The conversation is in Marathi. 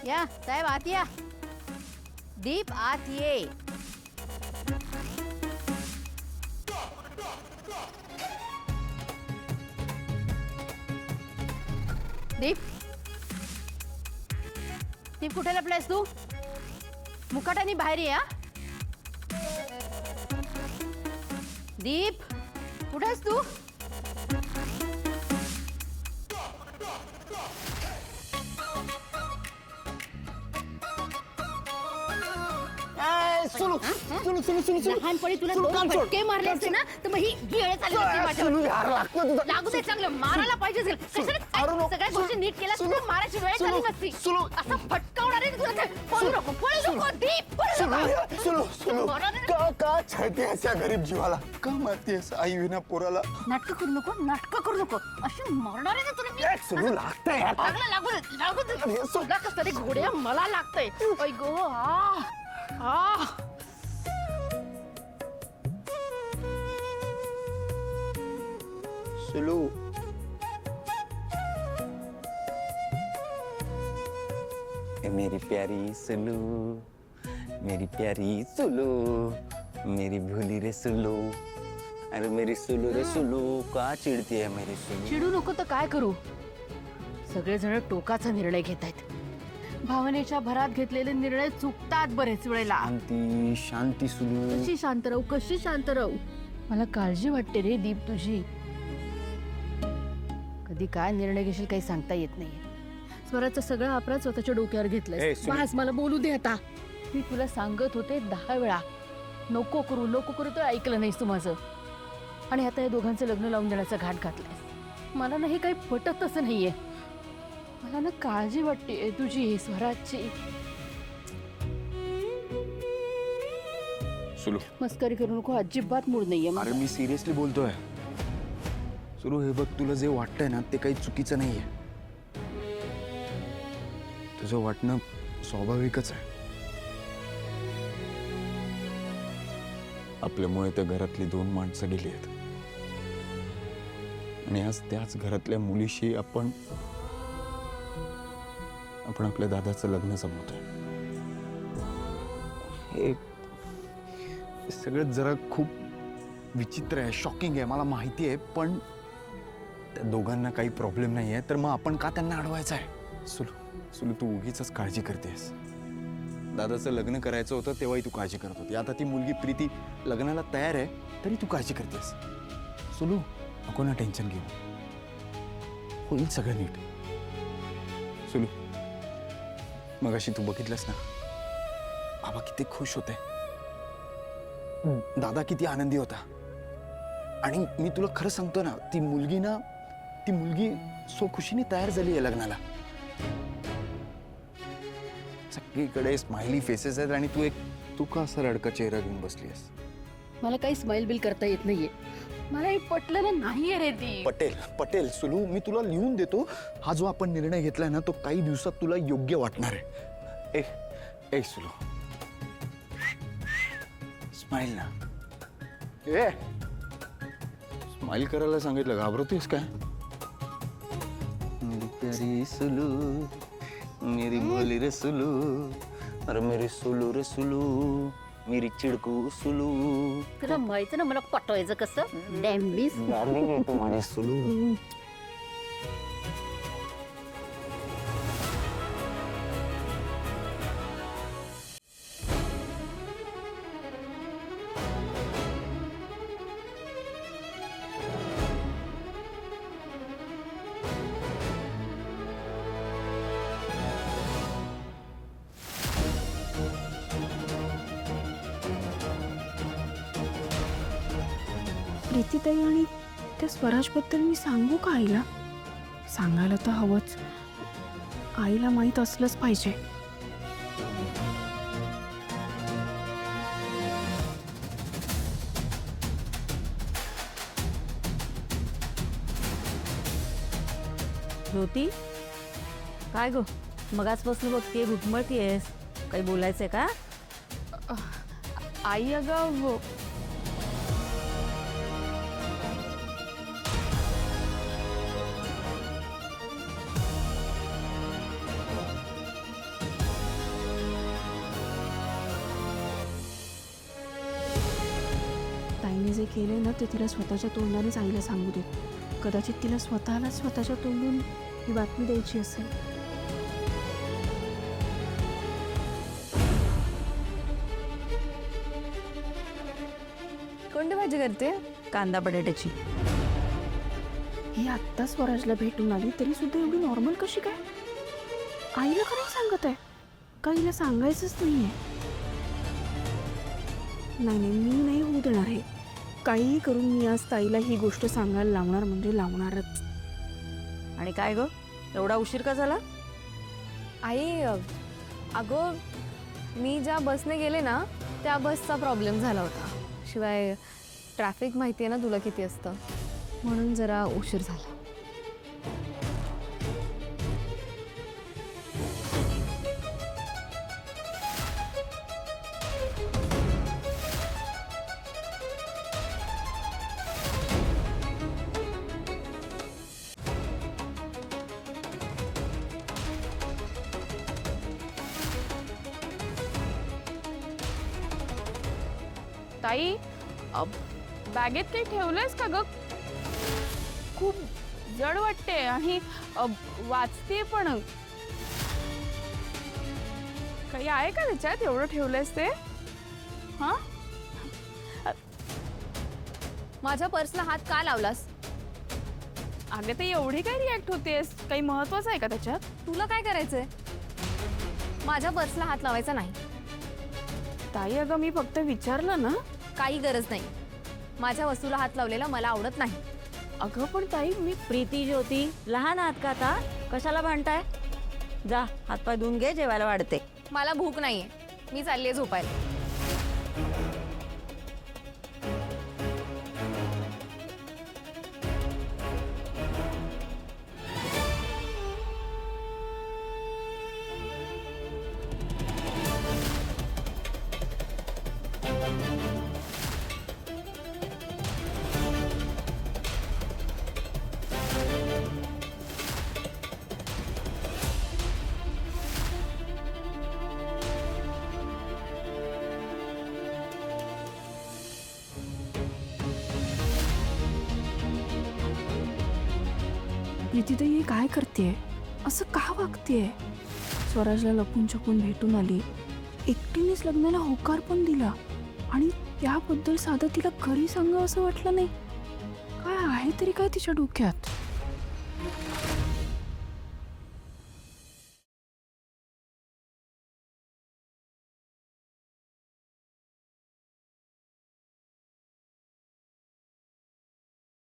या साहेब आत या. दीप आत ये. दीप दीप कुठे लपलायस तू? मुकाट्याने बाहेर ये. दीप कुठेस तू? लहानपणी तुला दोन फटके मारले असते ना तर मग ही वेळ चालली नसती. लागू दे चांगलं मारायला पाहिजे. सगळ्या गोष्टी नीट केल्या तुला मारायची वेळ चालली नसती. असं फटकावणार आहे तुला. पळू नको पळू नको दीप पळू नको. का छळते अशा गरीब जीवाला? का मारतेस आई विना पोराला? नाटक करू नको नाटक करू नको. अशी मारणार आहे तुला मी. सुरू लागतंय लागलं लागू दे लागू दे. तुला कसं तरी घोड्या मला लागतंय. ऐ गो आ सुलू मेरी प्यारी सुलू, मेरी प्यारी सुलू, मेरी भोली रे सुलू. अरे मेरी सुलू रे सुलू, का चिडती है मेरी सुलू? चिडू नको तर काय करू? सगळेजण टोकाचा निर्णय घेत आहेत. भावनेच्या भरात घेतलेले निर्णय चुकतात बरेच वेळेला. शांती शांती सुलू. कशी शांत राहू कशी शांत राहू? मला काळजी वाटते रे दीप तुझी. कधी काय निर्णय घेशील काही सांगता येत नाही. स्वराचा सगळा अपराध स्वतःच्या डोक्यावर घेतलाय. बस मला बोलू दे आता. मी तुला सांगत होते 10 वेळा नको करू तर ऐकलं नाहीस तू माझं. आणि आता या दोघांचं लग्न लावून देण्याचा घाट घातलाय. मला नाही काही पटत तसं नाहीये. मला ना काळजी वाटते तुझी स्वराची. सुलू मस्करी करू नको. अजिबात मूड नाहीये. अरे मी सिरियसली बोलतोय. सुरू हे बघ तुला जे वाटतंय ना ते काही चुकीचं नाहीये. तुझं वाटणं स्वाभाविकच आहे. आपल्यामुळे त्या घरातली 2 माणसं गेली आहेत आणि आज त्याच घरातल्या मुलीशी आपण आपल्या दादाचं लग्न जमवतोय. हे सगळं जरा खूप विचित्र आहे, शॉकिंग आहे, मला माहिती आहे. पण त्या दोघांना काही प्रॉब्लेम नाही आहे तर मग आपण का त्यांना अडवायचं आहे? सुलू तू उगीच काळजी करतेस. दादाचं लग्न करायचं होतं तेव्हाही तू काळजी करत होती. आता ती मुलगी प्रीती लग्नाला तयार आहे तरी तू काळजी करतेस. सुलू नको ना टेन्शन घेऊ. होईल सगळं नीट. सुलू मगाशी तू बघितलंस ना बाबा किती खुश होते. दादा किती आनंदी होता. आणि मी तुला खरं सांगतो ना ती मुलगी सो खुशीने तयार झाली आहे लग्नाला. सगळीकडे स्माइली फेसेस आहेत आणि तू का असा रडका चेहरा घेऊन बसलीस? मला काही स्माइल बिल करता येत नाहीये. मला हे पटलं ना नाहीये रे ती. पटेल सुलू मी तुला लिहून देतो. हा जो आपण निर्णय घेतलाय ना तो काही दिवसात तुला योग्य वाटणार आहे. ए सुलू स्माइल ना. स्माइल करायला सांगितलं घाबरतोयस काय? मेरी प्यारी सुलू, मेरी भोली रे सुलू, अरे मेरी सुलू रे सुलू, मेरी चिडकू सुलू. तुला माहिती ना मला पटवायचं कसं? डॅम्बिस माझी सुलू. प्रीतीताई आणि त्या स्वराजबद्दल मी सांगू का आईला? सांगायला तर हवंच. आईला माहीत असलंच पाहिजे. ज्योती काय गो मगाचपासून बघते घुटमळतीयेस. काही बोलायचंय का? आई अगं तिने जे केले ना ते तिला स्वतःच्या तोंडानेच आईला सांगू दे. कदाचित तिला स्वतःच्या तोंडून ही बातमी द्यायची असेल. कोणती भाजी करते? कांदा बटाट्याची. ही आत्ता स्वराजला भेटून आली तरी सुद्धा एवढी नॉर्मल कशी काय? आईला का नाही सांगत आहे? का हिला सांगायचंच नाहीये? नाही, मी नाही होऊ देणार हे. काहीही करून मी आज ताईला ही गोष्ट सांगायला लावणार म्हणजे लावणारच. आणि काय गं, एवढा उशीर का झाला? आई अगं मी ज्या बसने गेले ना त्या बसचा प्रॉब्लेम झाला होता. शिवाय ट्रॅफिक माहिती आहे ना तुला किती असतं, म्हणून जरा उशीर झाला. ताई बॅगेत काही ठेवलंयस का ग? खूप जड वाटते आणि वाचते पण. काही आहे का त्याच्यात एवढं ठेवलंयस ते? हा, माझ्या पर्सला हात का लावलास? अगं ते एवढी काय रिॲक्ट होतेस? काही महत्वाचं आहे का त्याच्यात? तुला काय करायचंय? माझ्या पर्सला हात लावायचा नाही. ताई अगं मी फक्त विचारलं ना. काही गरज नाही. माझ्या वस्तूला हात लावलेला मला आवडत नाही. अगं पण ताई मी प्रीती ज्योती लहान आहात का आता? कशाला भांडताय? जा हातपाय धुवून घे, जेवायला वाढते. मला भूक नाहीये, मी चाललीये झोपायला. प्रीतीताई हे काय करतेय? असं का वागतेय? स्वराजला लपून छपून भेटून आली, एकटीनेच लग्नाला होकार पण दिला आणि त्याबद्दल साधं तिला घरी सांगावं असं वाटलं नाही. काय आहे तरी काय तिच्या डोक्यात?